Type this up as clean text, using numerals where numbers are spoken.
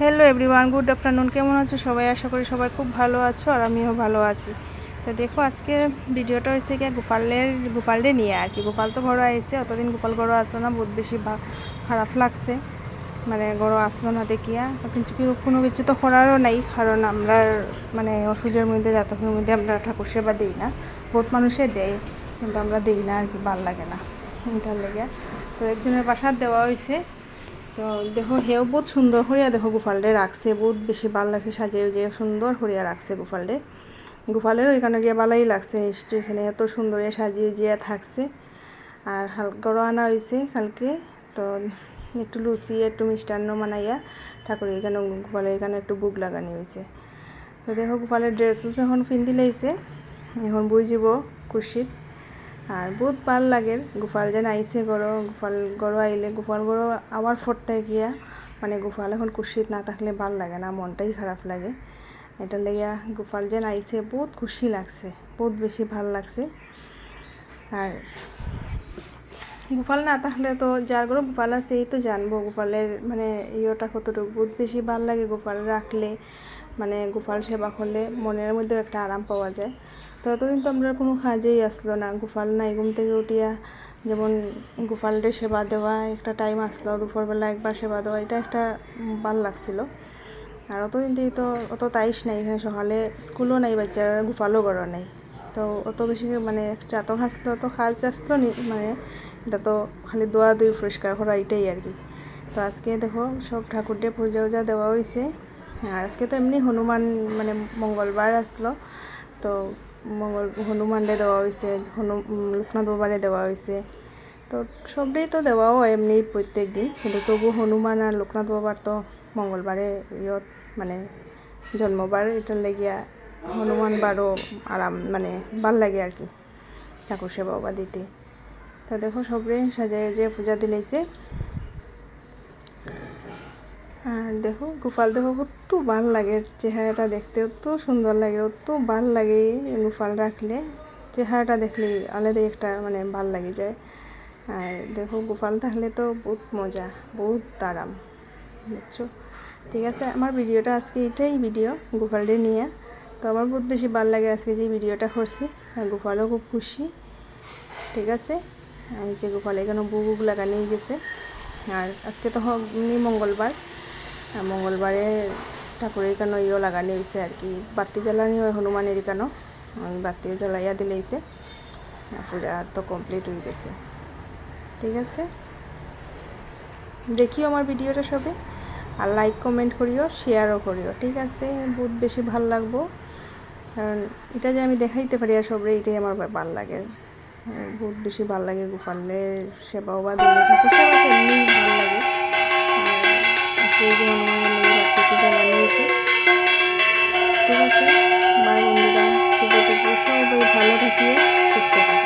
Hello everyone, good afternoon. কেমন আছো সবাই? আশা করি সবাই খুব ভালো আছো আর আমিও ভালো আছি। তো দেখো আজকে ভিডিওটা হয়েছে কি গোপালরে নিয়ে আর কি। গোপাল তো ঘরে আইছে, অতদিন গোপাল ঘরে আসলো না, বহুত বেশি খারাপ লাগছে, মানে ঘরে আসলো না দেখিয়া। কিন্তু কোনো কিছু তো করারও নাই, কারণ আমরা মানে অসুখের মধ্যে জাতকের মধ্যে আমরা ঠাকুর সেবা দিই না। বহুত মানুষে দেয় কিন্তু আমরা দিই না আর কি, ভাল লাগে না এটার লেগে। তো একজনের বাসার দেওয়া হয়েছে। তো দেখো হেও বহুত সুন্দর করিয়া দেখো গোপালরে রাখছে, বহুত বেশি ভাল লাগছে, সাজিয়ে যে সুন্দর করিয়া রাখছে গোপালরে। গোপালের ওইখানে গিয়ে ভালোই লাগছে নিশ্চয়ই, এখানে এত সুন্দর সাজিয়ে জিয়া থাকছে। আর গড় আনা হয়েছে কালকে। তো একটু লুচি একটু মিষ্টান্ন বানাইয়া ঠাকুরের এখানে গোপালের এখানে একটু বুক লাগানি হয়েছে। তো দেখো গোপালের ড্রেসও যখন পিন্দি লাইছে, এখন বই যাব খুশিত। আর বহুত ভাল লাগে গোপাল যেন আইসে গোপাল গড়ো আইলে, গোপাল গড়ো আবার ফটতে গিয়া মানে গোপাল এখন খুশিত না থাকলে ভাল লাগে না, মনটাই খারাপ লাগে। এটা লেগিয়া গোপাল যেন আইসে বহুত খুশি লাগছে, বহুত বেশি ভাল লাগছে। আর গোপাল না থাকলে তো যার ঘরে গোপাল আছে এই তো জানবো গোপালের মানে ইয়েটা কতটুকু। বহুত বেশি ভাল লাগে গোপাল রাখলে, মানে গোপাল সেবা করলে মনের মধ্যেও একটা আরাম পাওয়া যায়। তো এতদিন তো আমরা কোনো কাজেই আসলো না, গোপাল নাই ঘুম থেকে উঠিয়া যেমন গোপালরে সেবা দেওয়া একটা টাইম আসলো, দুপুরবেলা একবার সেবা দেওয়া, এটা একটা ভাল লাগছিল। আর অতদিন থেকে তো অত তাইশ নাই, এখানে সকালে স্কুলও নাই, বাচ্চারা গোপালও ঘরও নাই। তো অত বেশি মানে যত আসলো তো কাজ আসলো মানে এটা তো খালি দোয়া দুই পরিষ্কার করা এটাই আর কি। তো আজকে দেখো সব ঠাকুর দিয়ে পূজা উজা দেওয়া হয়েছে। আর আজকে তো এমনি হনুমান মানে মঙ্গলবার আসলো, তো হনুমানরে দেওয়া হয়েছে, লোকনাথ বাবারে দেওয়া হয়েছে। তো সবটাই তো দেওয়াও এমনি প্রত্যেক দিন, কিন্তু তবু হনুমান আর লোকনাথ বাবার তো মঙ্গলবারে ইয়ত মানে জন্মবার, এটার লেগিয়া হনুমান বারও আরাম মানে ভাল লাগে আর কি ঠাকুর সেবা বা দিতে। তো দেখো সবরে সাজায় যে পূজা দিলাইছে। আর দেখো গোপাল দেখো কত ভাল লাগে, চেহারাটা দেখতে অত সুন্দর লাগে, অত ভাল লাগে গোপাল রাখলে, চেহারাটা দেখলে আলাদা একটা মানে ভাল লাগে যায়। আর দেখো গোপাল থাকলে তো বহুত মজা, বহুত আরাম, বুঝছো? ঠিক আছে, আমার ভিডিওটা আজকে এটাই ভিডিও গোপালরে নিয়ে। তো আমার বহুত বেশি ভাল লাগে আজকে যে ভিডিওটা করছি, আর গোপালও খুব খুশি। ঠিক আছে, এই যে গোপাল এখানে বুক লাগানি গেছে। আর আজকে তো মঙ্গলবার, আর মঙ্গলবারে ঠাকুরের এখানে ইয়েও লাগানি হয়েছে আর কি, বাতি জ্বালানি হয় হনুমানের এখানেও, আমি বাতিও জ্বালাইয়া দিলেইছে। পূজা তো কমপ্লিট হয়ে গেছে। ঠিক আছে, দেখিও আমার ভিডিওটা সবে, আর লাইক কমেন্ট করিও, শেয়ারও করিও। ঠিক আছে, বহুত বেশি ভাল লাগবো, কারণ এটা যে আমি দেখাইতে পারি আর সবরে এটাই আমার ভাল লাগে, বহুত বেশি ভাল লাগে গোপালের সেবাও বা দিলে ঠাকুর সেবা তো এমনি ভাল লাগে। আর সেই যে হনুমানের লেগে বাতি জ্বালানো হয়েছে। ঠিক আছে, বাই বন্ধুরা, সবাই ভালো থাকিও, সুস্থ থাকিও।